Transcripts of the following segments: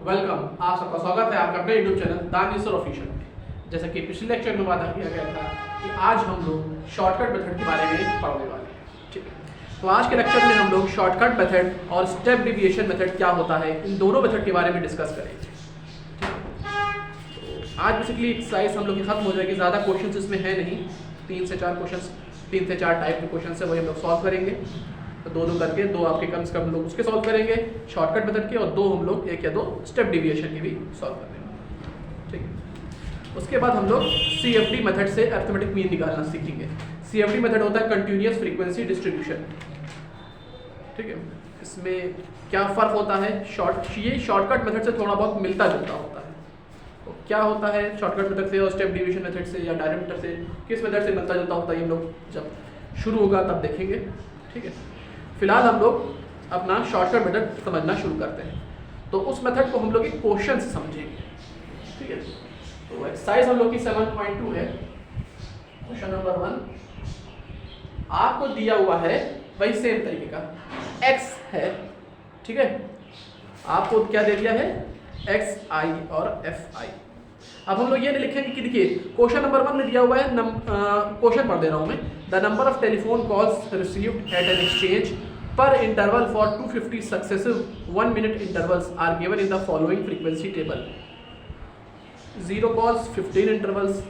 Welcome, आप सबका स्वागत है आपका अपने यूट्यूब चैनल दानिशर ऑफिशियल में। जैसा कि पिछले लेक्चर में वादा किया गया था कि आज हम लोग शॉर्टकट मेथड के बारे में पढ़ने वाले हैं। ठीक है, तो आज के लेक्चर में हम लोग शॉर्टकट मेथड और स्टेप डेविएशन मेथड क्या होता है, इन दोनों मेथड के बारे में डिस्कस करेंगे। तो आज बेसिकली एक्सरसाइज हम लोग की खत्म हो जाएगी, ज़्यादा क्वेश्चन इसमें है नहीं, 3 से 4 टाइप के क्वेश्चन है वही हम लोग सॉल्व करेंगे। तो दो करके दो आपके कम से कम लोग उसके सॉल्व करेंगे शॉर्टकट मेथड के, और दो हम लोग 1 या 2 स्टेप डेविएशन के भी सॉल्व कर लेंगे। ठीक है, उसके बाद हम लोग CFD मेथड से अरिथमेटिक मीन निकालना सीखेंगे। CFD मेथड होता है कंटिन्यूअस फ्रीक्वेंसी डिस्ट्रीब्यूशन। ठीक है, इसमें क्या फ़र्क होता है, ये शॉर्टकट मेथड से थोड़ा बहुत मिलता जुलता होता है। तो क्या होता है शॉर्टकट मेथड से और स्टेप डेविएशन मेथड से या डायरेक्ट मेथड से, किस मेथड से मिलता जुलता होता है, ये हम लोग जब शुरू होगा तब देखेंगे। ठीक है, फिलहाल हम लोग अपना शॉर्टकट मेथड समझना शुरू करते हैं। तो उस मेथड को हम लोग एक क्वेश्चन से समझेंगे। ठीक है, तो एक्सरसाइज हम लोग की 7.2 है। क्वेश्चन नंबर 1 आपको दिया हुआ है वही सेम तरीके का x है। ठीक है, आपको क्या दे दिया है, xi और fi। अब हम लोग ये नहीं लिखेंगे कि देखिए क्वेश्चन नंबर 1 में दिया हुआ है, क्वेश्चन पढ़ दे रहा हूँ मैं। The number of telephone calls received at an exchange per interval for 250 successive 1 minute intervals are given in the following frequency table. 0 calls 15 intervals,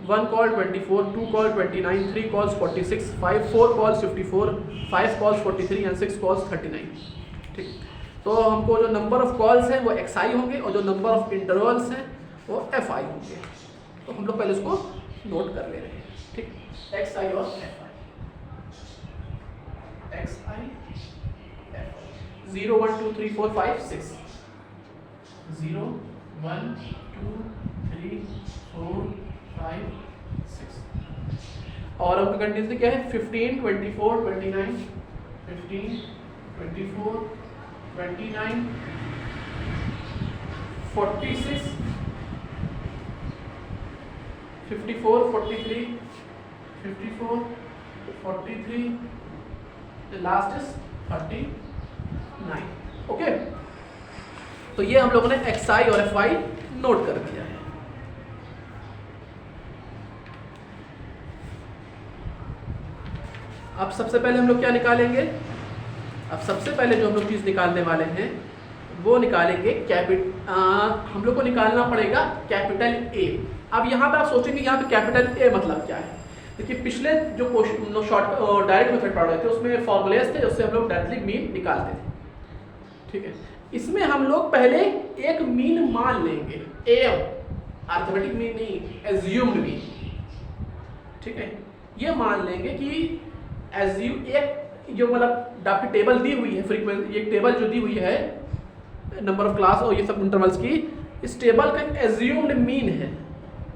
1 call 24, 2 call 29, 3 calls 46, 4 calls 54, 5 calls 43 and 6 calls 39। ठीक, तो हमको जो number of calls हैं वो xi होंगे और जो number of intervals हैं वो fi होंगे। तो हम लोग पहले उसको नोट कर ले रहे हैं। ठीक, xi और fi, xi 0 1 2 3 4 5 6, 0 1 2 3 4 5 6, और आपका कंडीशन क्या है, 15 24 29, 15 24 29 46 54 43 54 43, the last is 39। ओके, तो ये हम लोगों ने xi और fi नोट कर दिया है। अब सबसे पहले हम लोग क्या निकालेंगे, अब सबसे पहले जो हम लोग चीज़ निकालने वाले हैं वो निकालेंगे हम लोग को निकालना पड़ेगा कैपिटल A। अब यहाँ पे आप सोचेंगे यहाँ पे कैपिटल A मतलब क्या है। देखिए पिछले जो क्वेश्चन शॉर्ट डायरेक्ट मेथड पढ़ रहे थे उसमें फॉर्मूलेस थे उससे हम लोग डायरेक्टली मीन निकालते थे। ठीक है, इसमें हम लोग पहले एक मीन मान लेंगे, अरिथमेटिक मीन नहीं, एज्यूम्ड मीन। ठीक है, ये मान लेंगे कि एक जो मतलब आपकी टेबल दी हुई है फ्रीक्वेंसी, ये टेबल जो दी हुई है नंबर ऑफ क्लास और ये सब इंटरवल्स की, इस टेबल का एक एज्यूम्ड मीन है।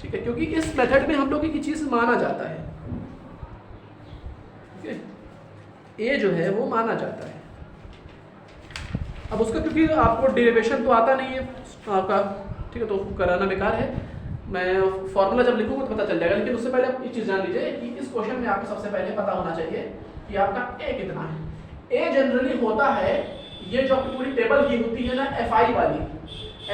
ठीक है, क्योंकि इस मेथड में हम लोग एक चीज माना जाता है, ए जो है वो माना जाता है। अब उसका क्योंकि आपको डेरिवेशन तो आता नहीं है आपका, ठीक है, तो कराना बेकार है। मैं फॉर्मूला जब लिखूंगा तो पता चल जाएगा, लेकिन उससे पहले आप ये चीज़ जान लीजिए कि इस क्वेश्चन में आपको सबसे पहले पता होना चाहिए कि आपका ए कितना है। ए जनरली होता है, ये जो आपकी पूरी टेबल की होती है ना fi वाली,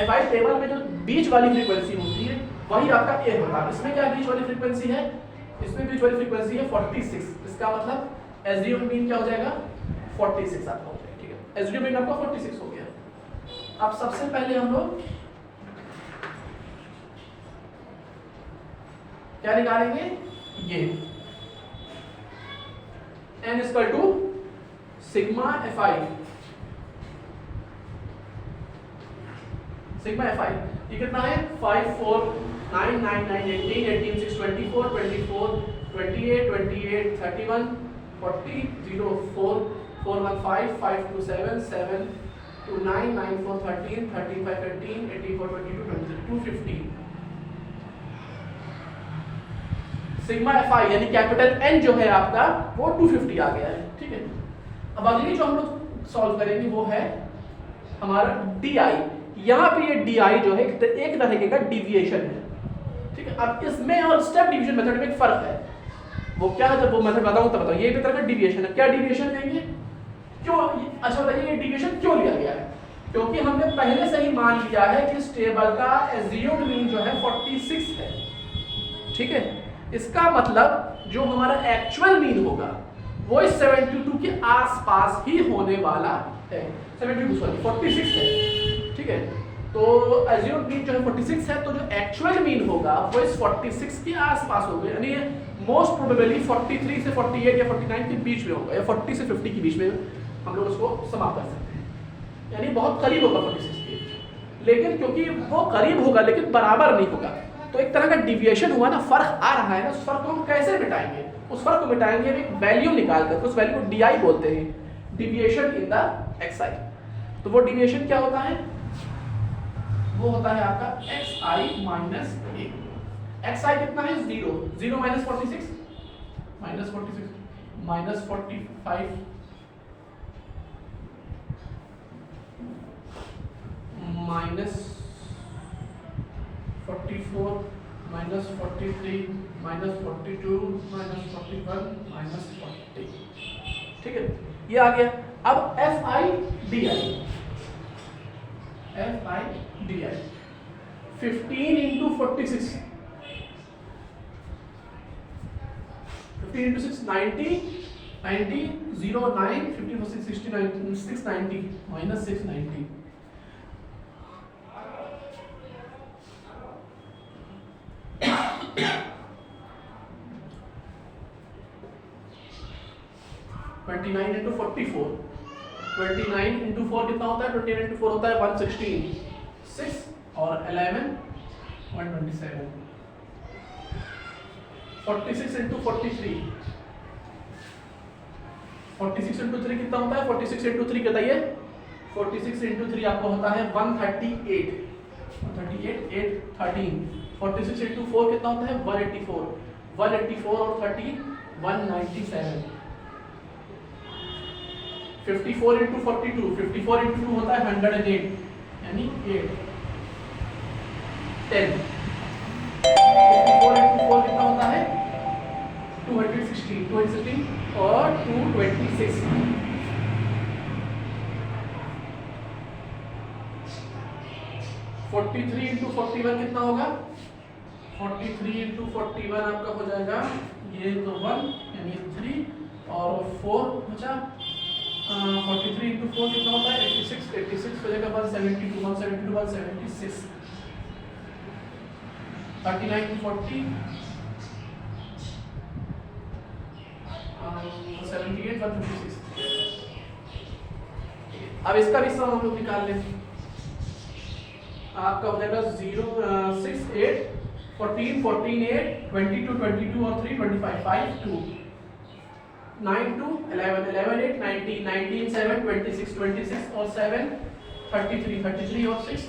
fi टेबल में जो बीच वाली फ्रीक्वेंसी होती है वही आपका ए होता है। इसमें क्या बीच वाली फ्रीक्वेंसी है, इसमें बीच वाली फ्रीक्वेंसी है 46। इसका मतलब एज्यूम मीन क्या हो जाएगा, 46 आपका हो जाएगा। ठीक है, एज्यूम मीन आपका 46 हो गया। अब सबसे पहले हम लोग क्या निकालेंगे, ये n equal to sigma fi, sigma fi ये कितना है, 5 4 9 9 9 18 18 6 24 24 28 28 31 40 0 4 4 1 5 5 2 7 7 2 9 9 4 13 13 5 18 18 4 22 23 250। सिग्मा fi यानी कैपिटल N जो है आपका वो 250 आ गया है। ठीक है, अब अगली जो हम लोग सॉल्व करेंगे वो है हमारा di। यहाँ पे ये di जो है एक तरीके का डिविएशन है। ठीक है, अब इसमें और स्टेप डिवीजन मेथड में एक फर्क है, वो क्या है, जब वो मेथड बताऊँ तब बताऊँ। ये भी तरह का डिविएशन है। क्या डिविएशन लेंगे, क्यों, अच्छा बताइए ये डिविएशन क्यों लिया गया है, क्योंकि हमने पहले से ही मान लिया है कि इस टेबल का एज्यूम्ड मीन जो है 46 है, ठीक है। इसका मतलब जो हमारा एक्चुअल मीन होगा वो इस 72 के आसपास ही होने वाला है। 72 सॉरी 46 है, ठीक है। तो एज्यूम्ड मीन जो है 46 है, तो जो एक्चुअल मीन होगा वो इस 46 के आसपास होगा, यानी मोस्ट प्रोबेबली 43 से 48 या 49 के बीच में होगा, या 40 से 50 के बीच में हम लोग उसको समाप्त कर सकते हैं, यानी बहुत करीब होगा 46 के। लेकिन क्योंकि वो करीब होगा लेकिन बराबर नहीं होगा, तो एक तरह का डिविएशन हुआ ना, फर्क आ रहा है ना, उस फर्क को हम कैसे मिटाएंगे? उस फर्क को मिटाएंगे हम एक वैल्यू निकाल कर, उस वैल्यू को DI बोलते हैं, डिविएशन इन द XI। तो वो डिविएशन क्या होता है? वो होता है आपका XI माइनस A। XI कितना है? 0। 0 minus 46 minus 45 minus 45 minus 44 minus 43 minus 42 minus 41 minus 40, ठीक है, ये आ गया। अब FI DI 15 into 46, 15 into 6 90 90 0 9 15 for 6 69 690 minus 690 29 into 44, 29 into 4 कितना होता है? 29 इंटू 4 होता है 116, 6 और 11 127, 46 इंटू 43, 46 इंटू 3 कितना होता है? 46 इंटू 3 बताइए। 46 इंटू 3 आपको होता है 138, 138 8 13। 46 इंटू 4 कितना होता है? 184, 184 और 30 197। 54 इंटू 42, 54 इंटू 2 होता है 108, यानी 8 10। 54 इंटू 4 कितना होता है? 216, 216 और 226। 43 इंटू 41 कितना होगा? 43 इंटू 41 आपका हो जाएगा ये तो 1 यानी 3 और 4 बचा। 43 इंटू 4 कितना होता है? 86, 86 हो जाएगा 172, 172 176। 39 टू 40 78 156। अब इसका भी सम हम लोग निकाल लें। आपका हो जाएगा 0 6 8 14 14 8 22 22 और 3 25 5 2 9 2 11 11 8 19 19 7 26 26 और 7 33 33 और 6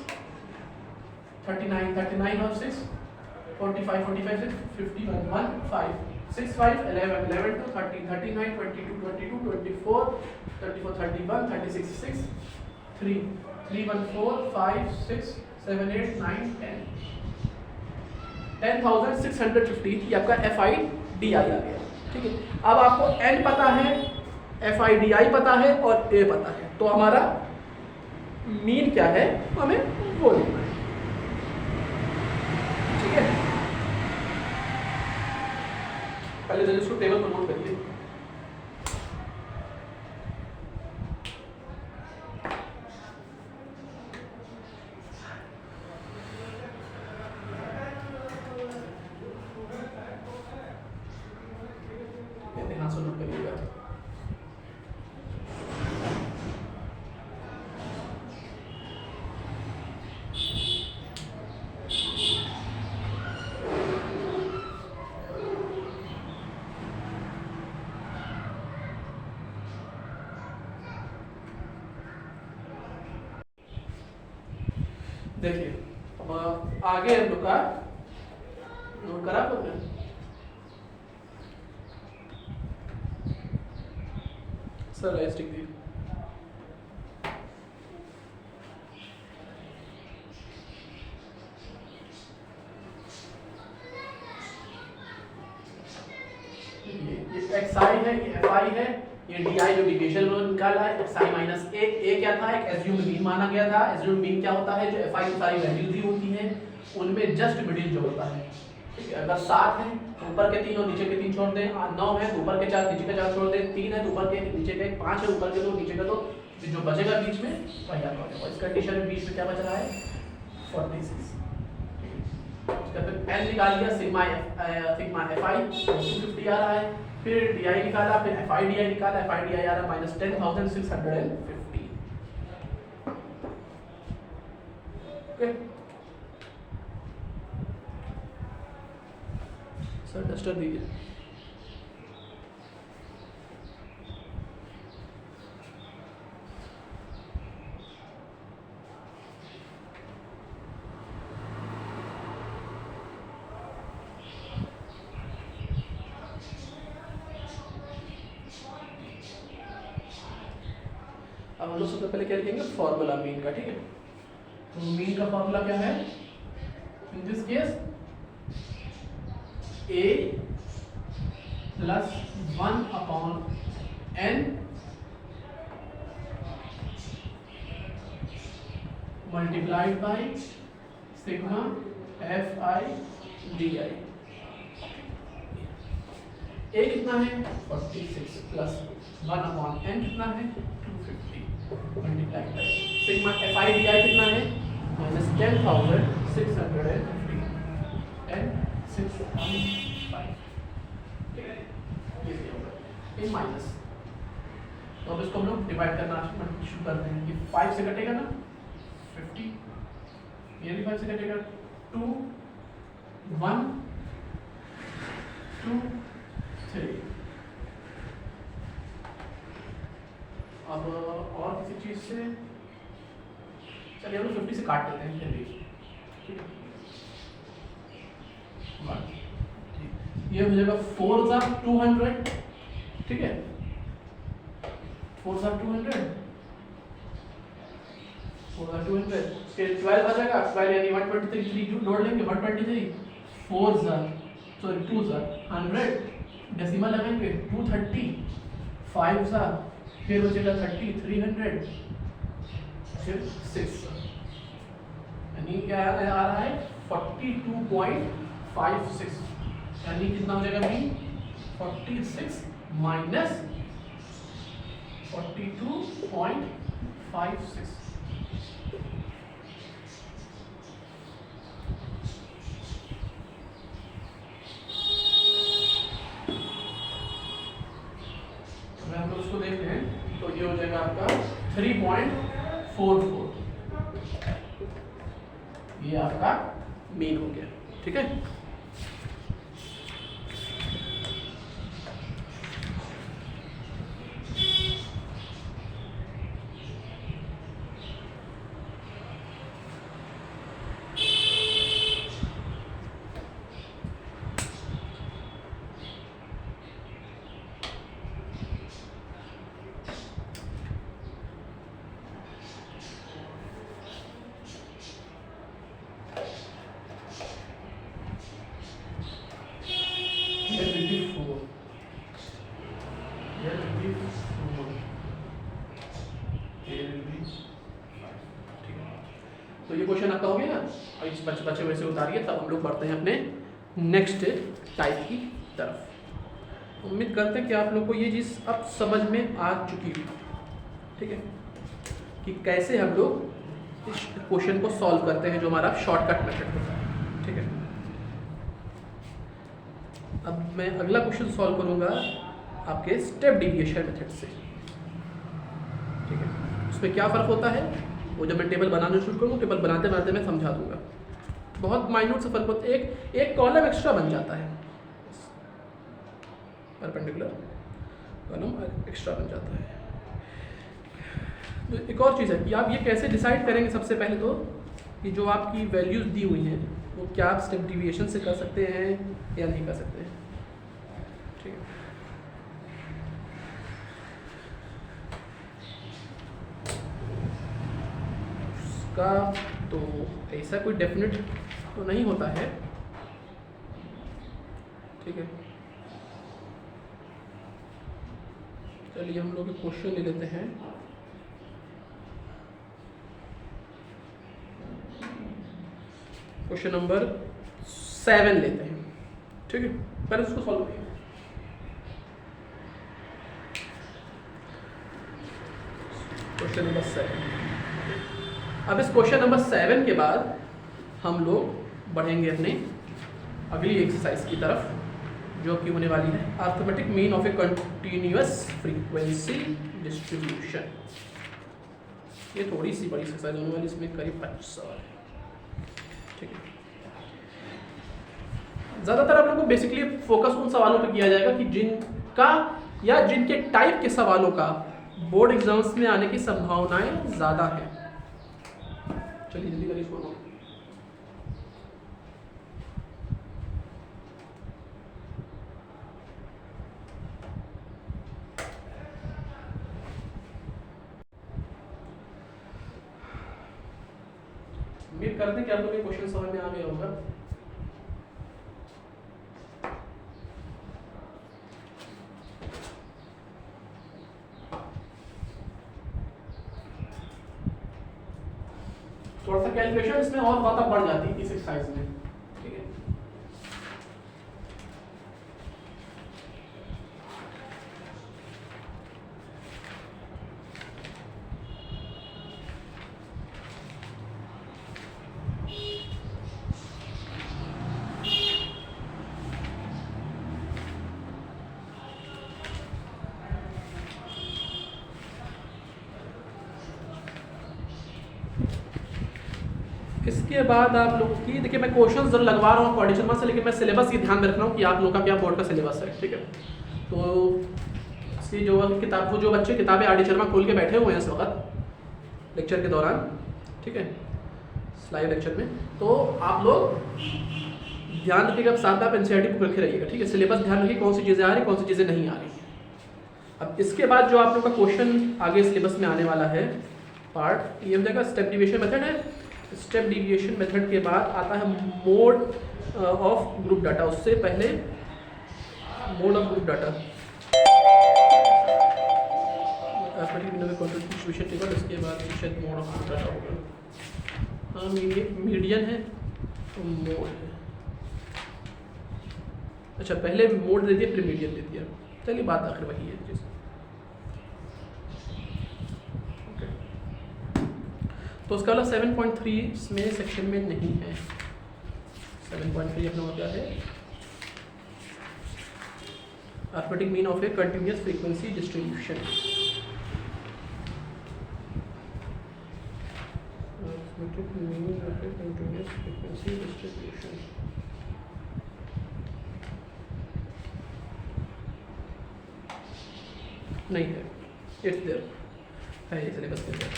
39 39 और 6 45 45 6 51 1 5 6 5 11 11 2 13 39 22 22 24 34 31 36 6 3 3 1 4 5 6 7 8 9 10 10,615 ये आपका FIDI आ गया। ठीक है, अब आपको N पता है, FIDI पता है और A पता है, तो हमारा मीन क्या है हमें वो लिखना है। ठीक है, पहले जल्दी इसको टेबल पर नोट करिए। ध्यान से नोट करिएगा। देखिए अब आगे हम लोग का नोट करा आपने? सर राइट टिक दी। ये XI है, ये FI है, ये डी आई जो डिविएशन में निकाला है एक्स आई माइनस ए क्या था, एक एज्यूम्ड मीन माना गया था। एज्यूम्ड मीन क्या होता है, जो एफ आई की सारी वैल्यूज दी होती हैं उनमें जस्ट मिडिल जो होता है, ठीक है। अगर 7 है तो ऊपर के 3 और नीचे के 3 छोड़ दें, 9 है तो ऊपर के 4 नीचे के 4 छोड़ दें, 3 है तो ऊपर के नीचे के 5 है ऊपर के 2 नीचे के 2, जो बचेगा बीच में वही आपका हो जाएगा। इस कंडीशन में बीच में क्या बच रहा है 46। उसका फिर एन निकाल लिया, सिग्मा एफ आई 250 आ रहा है, फिर डी आई निकाला, फिर एफ आई डी आई निकाला, एफ आई डी आई आ रहा है -10,650। ओके सर डस्टर दीजिए। अब हम लोग सबसे पहले क्या लिखेंगे, फॉर्मूला मीन का, ठीक है। तो मीन का फॉर्मूला क्या है, in this case a plus 1/n multiplied by sigma F i d I. a कितना है 46 प्लस 1/n कितना है 250 multiplied by sigma F i d आई कितना है -10,650 and 6.5 इन माइनस। तो अब इसको हम लोग डिवाइड करना शुरू करते हैं। ये 5 से कटेगा ना 50, ये भी 5 से कटेगा 2 1 2 3। अब और किसी चीज से चलिए हम लोग 50 से काट देते हैं, फिर भी ठीक है। ये हो जाएगा 4/200, ठीक है। 4/200 फिर 12 आ जाएगा, 12 यानी 123 3 जोड़ लेंगे 123 2/100 डेसिमल लगाएंगे 230 5 फिर बचेगा 30 300 फिर 6 यानी क्या आ रहा है 42.56 यानी कितना हो जाएगा भी 46 माइनस 42.56। अगर हम लोग उसको देखते हैं तो ये हो जाएगा आपका 3.44, ये आपका मीन हो गया, ठीक है। तो ये क्वेश्चन आपका हो गया ना, और इस बच्चे वैसे उतारिए, तब हम लोग बढ़ते हैं अपने नेक्स्ट टाइप की तरफ। उम्मीद करते हैं कि आप लोग को ये चीज़ अब समझ में आ चुकी है, ठीक है, कि कैसे हम लोग इस क्वेश्चन को सॉल्व करते हैं जो हमारा शॉर्टकट मेथड होता है, ठीक है। अब मैं अगला क्वेश्चन सॉल्व करूँगा आपके स्टेप डिविएशन मेथड से, ठीक है। उसमें क्या फ़र्क होता है वो जब मैं टेबल बनाना शुरू करूँ, टेबल बनाते बनाते मैं समझा दूंगा। बहुत माइन्यूट से फर्क होता है, एक कॉलम एक्स्ट्रा बन जाता है, परपेंडिकुलर कॉलम एक्स्ट्रा बन जाता है। तो एक और चीज़ है कि आप ये कैसे डिसाइड करेंगे, सबसे पहले तो कि जो आपकी वैल्यूज़ दी हुई हैं वो क्या आप स्टेप डिविएशन से कर सकते हैं या नहीं कर सकते हैं, ठीक है। का तो ऐसा कोई डेफिनेट तो नहीं होता है, ठीक है। चलिए हम लोग क्वेश्चन ले लेते हैं। क्वेश्चन नंबर 7 लेते हैं, ठीक है, पहले उसको सॉल्व करिए। Question number 7। अब इस क्वेश्चन नंबर 7 के बाद हम लोग बढ़ेंगे अपने अगली एक्सरसाइज की तरफ, जो कि होने वाली है arithmetic mean of A continuous frequency distribution. ये थोड़ी सी बड़ी एक्सरसाइज होने वाली, इसमें करीब 25 सवाल है, ठीक है। ज़्यादातर आप लोगों को बेसिकली फोकस उन सवालों पर किया जाएगा कि जिनका या जिनके टाइप के सवालों का बोर्ड एग्जाम्स में आने की संभावनाएं ज़्यादा है। चलिए जल्दी करिए इसको। उम्मीद करते हैं कि आप लोग ये क्वेश्चन समझ में आ गया होगा। थोड़ा सा कैलकुलेशन इसमें और बात बढ़ जाती है इस एक्सरसाइज में, ठीक है। इसके बाद आप लोग की देखिए, मैं क्वेश्चन जरूर लगवा रहा हूँ कॉर्डिनेशन शर्मा से, लेकिन मैं सिलेबस ये ध्यान में रख रहा हूँ कि आप लोगों का क्या बोर्ड का सिलेबस है, ठीक है। तो इसकी जो किताब, वो जो बच्चे किताबें आर डी शर्मा खोल के बैठे हुए हैं इस वक्त लेक्चर के दौरान, ठीक है, लाइव लेक्चर में, तो आप लोग ध्यान रखिएगा, साथ आप एनसीईआरटी पकड़ के रहिएगा, ठीक है। सिलेबस ध्यान रखिए कौन सी चीज़ें आ रही, कौन सी चीज़ें नहीं आ रही। अब इसके बाद जो आप लोग का क्वेश्चन आगे सिलेबस में आने वाला है पार्ट, ये जगह स्टेप डिविएशन मेथड है। स्टेप डिविएशन मेथड के बाद आता है मोड ऑफ ग्रुप डाटा। उससे पहले mode of group data, distribution table, इसके बाद शायद मोड ऑफ ग्रुप डाटा होगा। हाँ, मीडियन है तो मोड है। अच्छा, पहले मोड दे दिया फिर मीडियन दे दिया, चलिए बात आखिर वही है चीज़। तो उसका वाला 7.3 इसमें सेक्शन में नहीं है। 7.3 अपना क्या है, arithmetic mean of A continuous frequency distribution. Arithmetic mean of A continuous frequency distribution, नहीं है, इट्स देयर है ये सिलेबस के अंदर,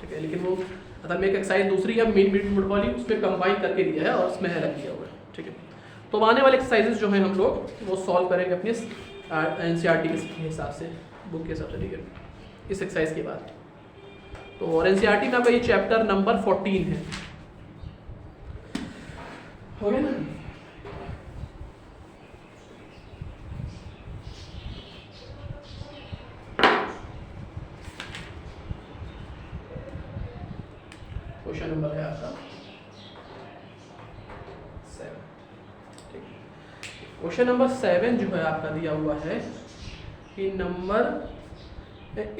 ठीक है। लेकिन वो असल में एक एक्सरसाइज दूसरी है मेन बीट वाली, उसमें कंबाइन करके दिया है और उसमें अलग दिया हुआ है, ठीक है। तो आने वाले एक्सरसाइजेस जो हैं हम लोग वो सॉल्व करेंगे अपने एनसीईआरटी के हिसाब से, बुक के हिसाब से, ठीक है, इस एक्सरसाइज के बाद। तो और एनसीईआरटी में आपका ये चैप्टर नंबर 14 है, हो गया ना। क्वेश्चन नंबर है आपका 7, ठीक है। क्वेश्चन नंबर 7 जो है आपका दिया हुआ है कि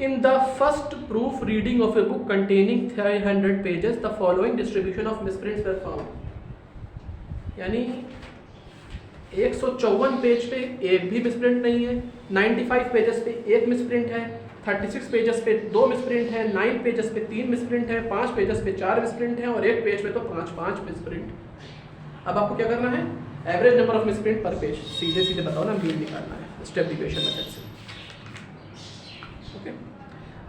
in the first proof reading of a book containing 300 pages the following distribution of misprints were found। यानी 154 पेज पे एक भी मिसप्रिंट नहीं है, 95 पेजेस पे एक मिसप्रिंट है, 36 पेजेस पे 2 मिसप्रिंट है, 9 पेजेस पे 3 मिसप्रिंट है, 5 पेजेस पे 4 मिसप्रिंट है और एक पेज पे तो 5 मिसप्रिंट। अब आपको क्या करना है, एवरेज नंबर ऑफ मिसप्रिंट पर पेज, सीधे सीधे बताओ ना, मीन निकालना है स्टेप डिविएशन मेथड से, ओके।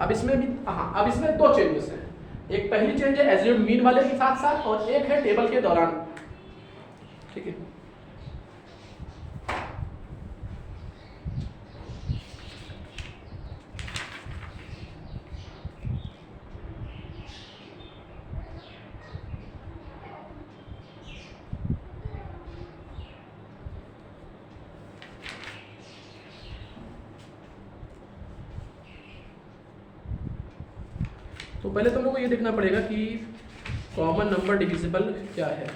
अब इसमें भी अब इसमें 2 चेंजेस हैं। एक पहली चेंज है एज्यूम्ड मीन वाले के साथ साथ, और एक है टेबल के दौरान, ठीक है। पहले तो हम लोग को ये देखना पड़ेगा कि कॉमन नंबर डिविजिबल क्या है।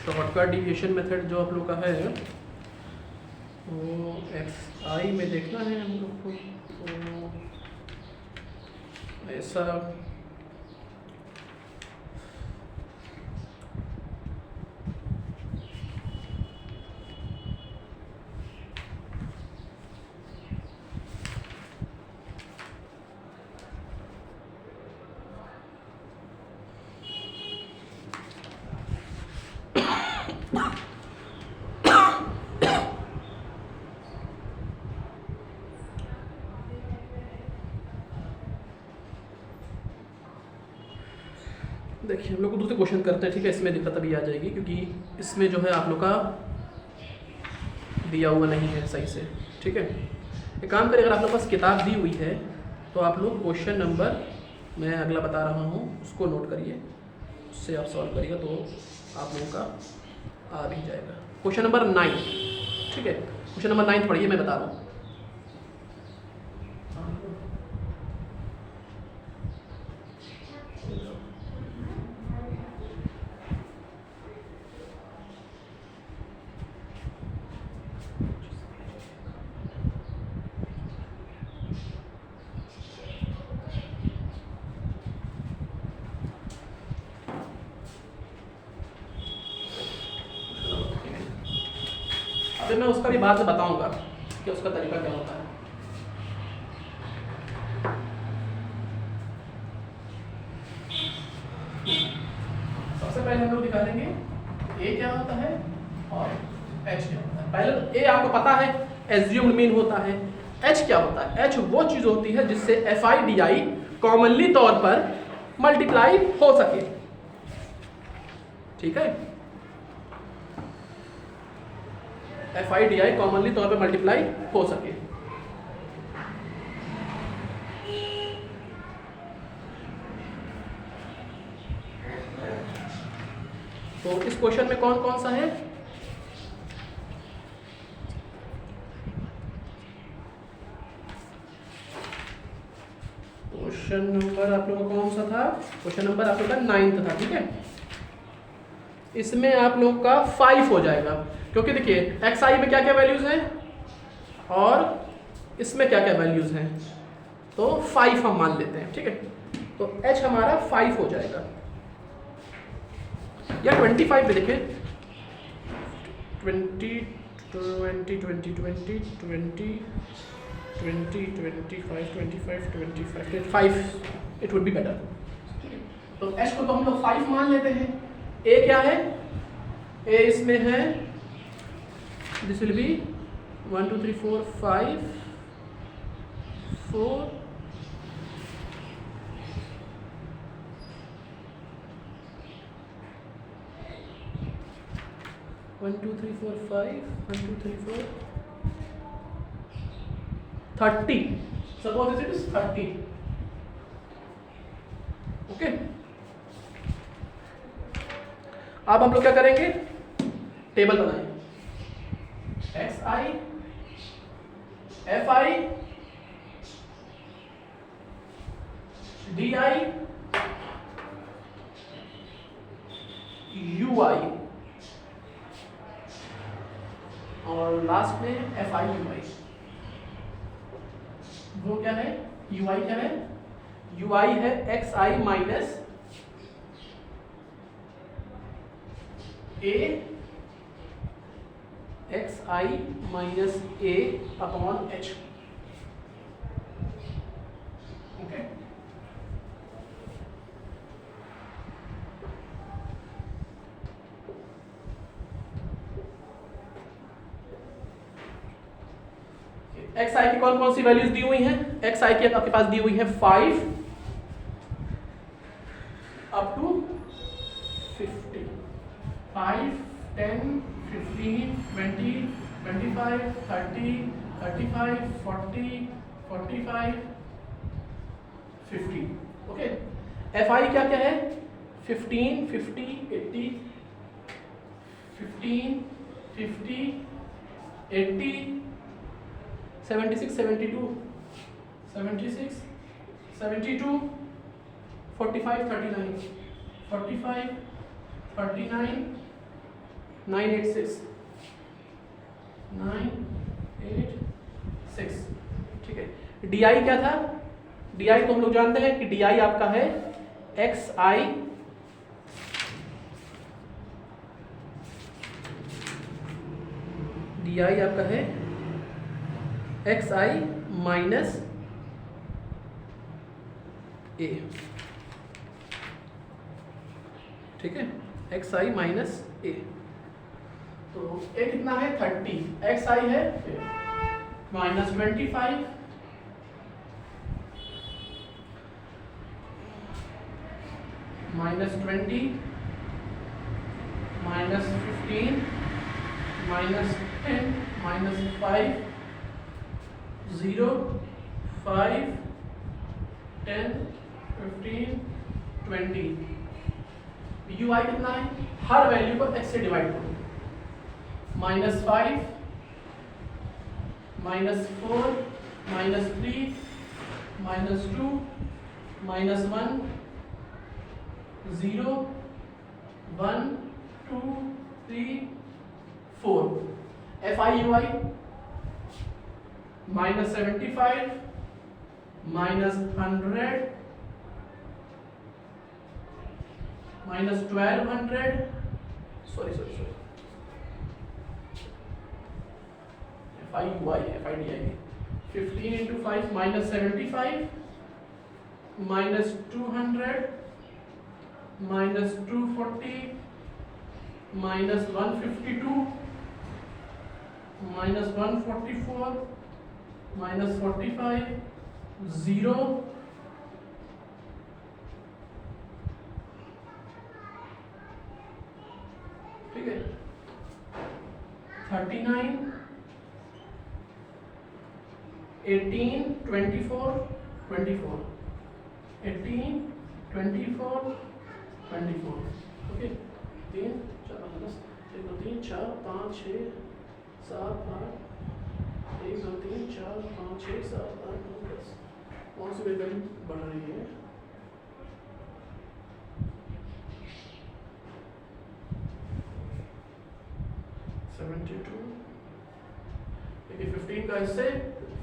शॉर्टकट डिविएशन मेथड जो आप लोग का है वो xi में देखना है हम लोग को। तो ऐसा देखिए हम लोग को दूसरे क्वेश्चन करते हैं, ठीक है। इसमें दिक्कत अभी आ जाएगी क्योंकि इसमें जो है आप लोग का दिया हुआ नहीं है सही से, ठीक है। एक काम करें, अगर आप लोग के पास किताब दी हुई है तो आप लोग क्वेश्चन नंबर मैं अगला बता रहा हूँ उसको नोट करिए, उससे आप सॉल्व करिएगा तो आप लोगों का आ भी जाएगा। क्वेश्चन नंबर 9, ठीक है। क्वेश्चन नंबर 9 पढ़िए, मैं बता रहा हूँ। अभी मैं उसका भी बाद में बताऊंगा कि उसका तरीका क्या होता है। सबसे पहले हम लोग दिखा देंगे ए क्या होता है और एच क्या होता है। पहले तो ए आपको पता है, एज्यूम्ड मीन होता है। एच क्या होता है? एच वो चीज होती है जिससे FIDI कॉमनली तौर पर मल्टीप्लाई हो सके, ठीक है। FIDI कॉमनली तौर पर मल्टीप्लाई हो सके। तो इस क्वेश्चन में कौन कौन सा है? क्वेश्चन नंबर आप लोग का कौन सा था? क्वेश्चन नंबर आप लोग का 9 था, ठीक है। इसमें आप लोग का 5 हो जाएगा क्योंकि देखिए xi में क्या क्या वैल्यूज हैं और इसमें क्या क्या वैल्यूज हैं, तो 5 हम मान लेते हैं, ठीक है। तो h हमारा 5 हो जाएगा। या 25 पे देखें, 20 20 20 20 20 20 25 25 25 25 इट वुड बी बेटर। तो h को तो हम लोग 5 मान लेते हैं। a क्या है? a इसमें है, this will be 1 2 3 4 5 4 1 2 3 4 5 1 2 3 4 30। Suppose it is 30, okay. अब हम लोग क्या करेंगे? टेबल बनाएंगे। xi fi di ui और लास्ट में fi ui। वो क्या है? ui क्या है? ui है xi minus a xi minus a upon h, okay. xi की कौन कौन सी वैल्यूज दी हुई हैं? xi की आपके पास दी हुई है 5 अप टू 50, 5 10 15 20 25 30 35 40 45 50, ओके। fi क्या क्या है? 15 50 80 15 50, 80, 76, 72, 76, 72, 45, 39, 45, 39, 986, 986। ठीक है, डी आई क्या था? डी आई तो हम लोग जानते हैं कि डी आई आपका है एक्स आई डी आई आपका है एक्स आई माइनस ए। ठीक है, एक्स आई माइनस ए। तो ए कितना है 30, एक्स आई है minus 25 minus 20 minus 15 minus 10 minus 5 0 5 10 15 20। U i कितना है? हर वैल्यू को x से डिवाइड करो। Minus 5 minus 4 minus 3 minus 2 minus 1 0 1 2 3 4। F i u i minus 75 minus 100 minus 1200 sorry f i u i f i d i 15 into 5 minus 75 minus 200 minus 240 minus 152 minus 144 minus 45 0 ठीक है 39 18 24 24 18 24 24। Okay 3 4 10 1 2 3 4 5 6 7 8 1 2 3 4 5 6 7 8 9 10। कौन सी value बढ़ रही है? देखिए 15 का इससे,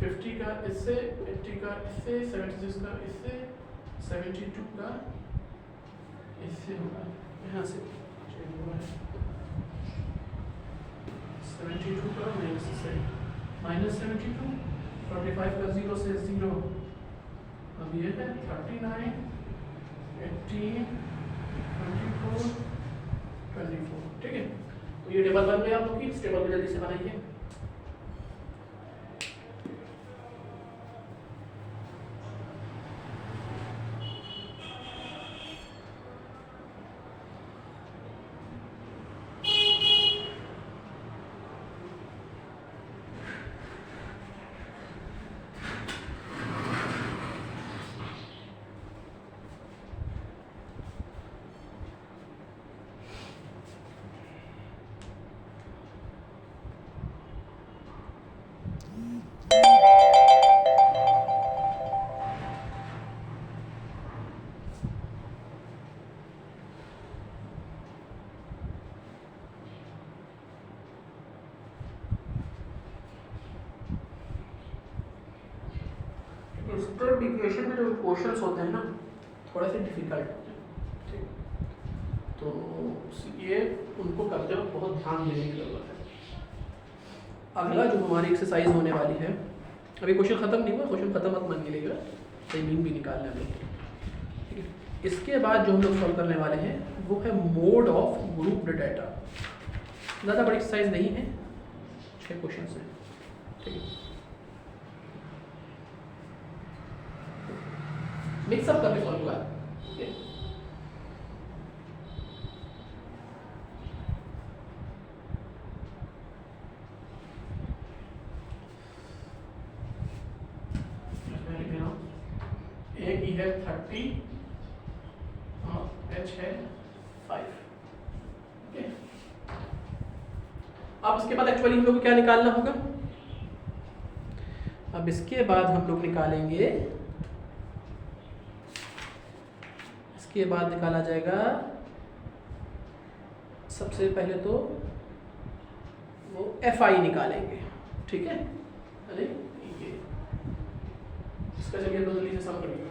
50 का इससे, 80 का इससे, 76 का इससे, 72 का इससे होगा, यहाँ से 72 का माइनस से माइनस 72, 45 का 0 से 0। अब ये है 39 18 24 24। ठीक है, तो ये टेबल बन गई आप लोग की। इस टेबल को जल्दी से बनाइए। स्टेप इक्वेशन में जो क्वेश्चंस होते हैं ना थोड़े से डिफिकल्ट होते हैं। ठीक, तो ये उनको करते वक्त बहुत ध्यान देने की ज़रूरत है। अगला जो हमारी एक्सरसाइज होने वाली है, अभी क्वेश्चन ख़त्म नहीं हुआ, क्वेश्चन ख़त्म मत मान के लेगा, टाइमिंग भी निकालना है हमें। ठीक है, इसके बाद जो हम लोग सॉल्व करने वाले हैं वो है मोड ऑफ ग्रुप्ड डाटा। ज़्यादा बड़ी एक्सरसाइज नहीं है, 6 क्वेश्चन हैं। ठीक है, मिक्सअप करके सॉल्व हुआ है। एक ई है 30 और एच है 5। ओके, अब इसके बाद एक्चुअली हम लोग को क्या निकालना होगा? अब इसके बाद हम लोग निकालेंगे, इसके बाद निकाला जाएगा सबसे पहले तो वो FI निकालेंगे, ठीक है? अरे ये इसका चलिए तो जल्दी से सम करिए।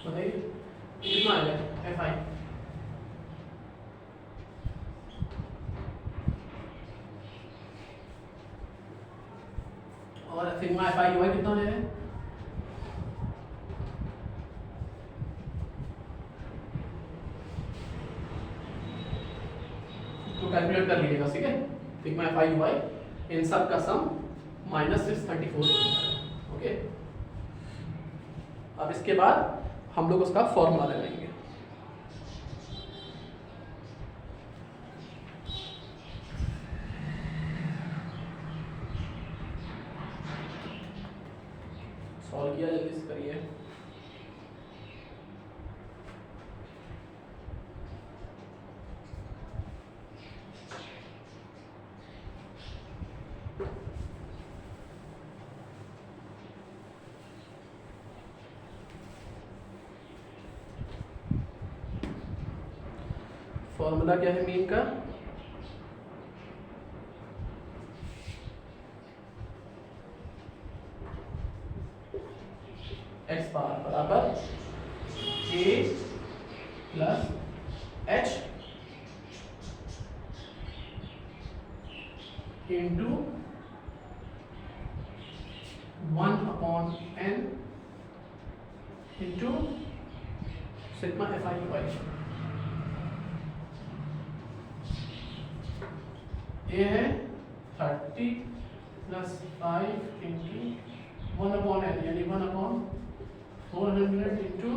बताइए कितना आएगा FI? और सिग्मा FI UI कितना हो जाएगा? तो कैलकुलेट कर लीजिएगा, ठीक है? सिग्मा FI UI इन सब का सम -634। ओके, अब इसके बाद हम लोग उसका फॉर्मूला लगाएंगे। सॉल्व किया, जल्दी से करिए। फॉर्मूला क्या है मीन का? x बार बराबर a plus h into 1/n into sigma FI UI। ये है 30 प्लस 5 इंटू 1/n यानी 1/400 इंटू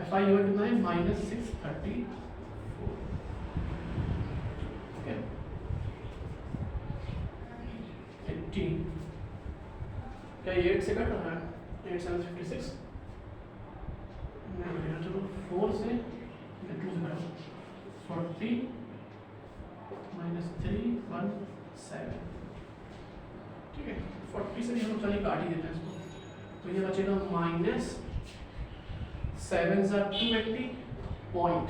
FI UI कितना है? -634। ओके, 80 क्या ये 8 से कट रहा है? 8 7 56 नहीं, चलो 4 से 2 से करो 40 -3 1 7, ठीक है? 40 से भी हम लोग चलिए काट ही देते हैं इसको, तो ये बचेगा -7 280 पॉइंट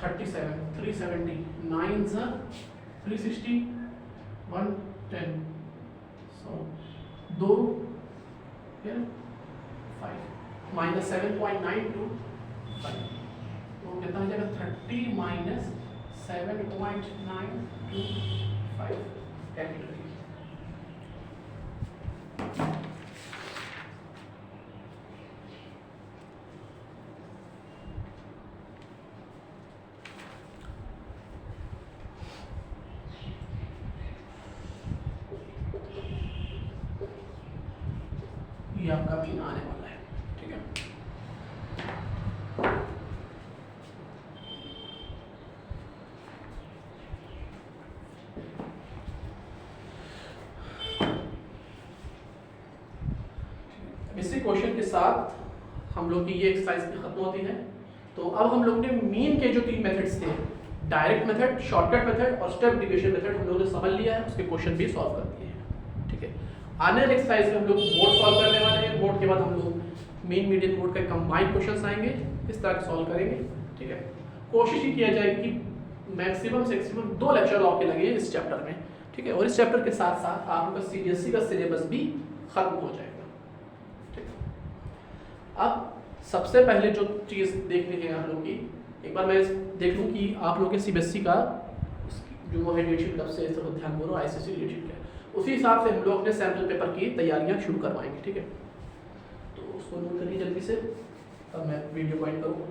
37 370 9 360 110 सो 2 5 -7.925 तो कितना हो जाएगा? 30 -7.925 कैपिटल। आपका मीन आने वाला है, ठीक है। इसी क्वेश्चन के साथ हम लोग की ये एक्सरसाइज भी खत्म होती है। तो अब हम लोग ने मीन के जो 3 मेथड्स थे, डायरेक्ट मेथड, शॉर्टकट मेथड और स्टेप डिविजन मेथड, हम लोगों ने समझ लिया है, उसके क्वेश्चन भी सॉल्व कर दिए हैं, ठीक है। आने वाले एक्सरसाइज में हम लोग मोड सॉल्व करने वाले हैं। मोड के बाद हम लोग मीन मीडियन मोड का कंबाइंड क्वेश्चंस आएंगे, इस तरह सॉल्व करेंगे, ठीक है। कोशिश ही किया जाएगी कि मैक्सिमम से मैक्सिमम 2 लेक्चर आपके लगे इस चैप्टर में, ठीक है। और इस चैप्टर के साथ साथ आपका सीबीएसई का सिलेबस भी खत्म हो जाएगा, ठीक है। अब सबसे पहले जो चीज़ देखनी है आप लोग की, एक बार मैं देख लूँ कि आप लोग के सीबीएसई का जो है डेट शीट कब से सब ध्यान बोलो, आईसीएसई डेट शीट का, उसी हिसाब से हम लोग अपने सैम्पल पेपर की तैयारियां शुरू करवाएंगे, ठीक है। तो उसको नोट करिए जल्दी से, अब मैं वीडियो पॉइंट करूँ।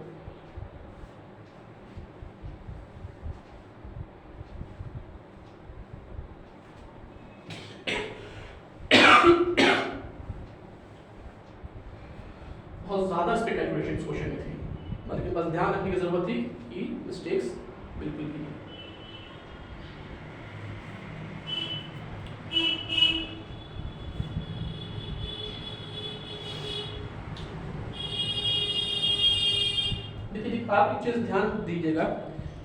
बहुत ज़्यादा इस पे कैलकुलेशन क्वेश्चन में थी, बल्कि बस ध्यान रखने की जरूरत थी कि मिस्टेक्स बिल्कुल भी नहीं। देखिए आप एक चीज़ ध्यान दीजिएगा,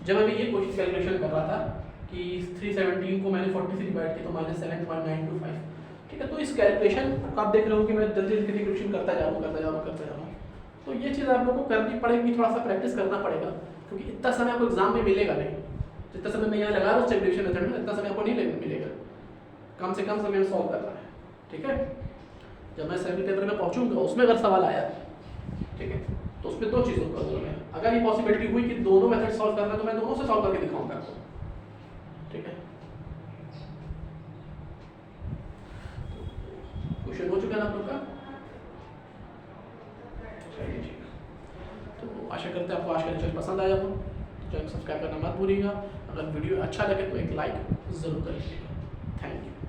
जब मैं ये क्वेश्चन कैलकुलेशन कर रहा था कि 317 को मैंने 40 से डिवाइड किया तो -7.925, ठीक है। तो इस कैलकुलेशन आप देख रहे हो कि मैं जल्दी जल्दी कैलकुलेशन करता जा रहा हूँ। तो ये चीज़ आप लोगों को करनी पड़ेगी, थोड़ा सा प्रैक्टिस करना पड़ेगा, क्योंकि इतना समय आपको एग्जाम में मिलेगा नहीं। जितना समय मैं यहाँ लगा रहा हूँ कैलकुलेशन मेथड में, इतना समय आपको नहीं मिलेगा, कम से कम समय में सॉल्व करना है, ठीक है। जब मैं सैम्पल पेपर में पहुँचूंगा उसमें अगर सवाल आया, ठीक है, तो उसमें 2 चीज़ों करूँगा मैं। अगर ये पॉसिबिलिटी हुई कि दोनों मेथड सॉल्व करना है तो मैं दोनों से सॉल्व करके दिखाऊंगा आपको, ठीक है। क्वेश्चन हो चुका है आप लोग का, चलिए ठीक है। तो आशा करते हैं आपको आज का लेक्चर पसंद आया हो, चैनल सब्सक्राइब करना मत भूलिएगा। अगर वीडियो अच्छा लगे तो एक लाइक ज़रूर करिएगा। Thank you.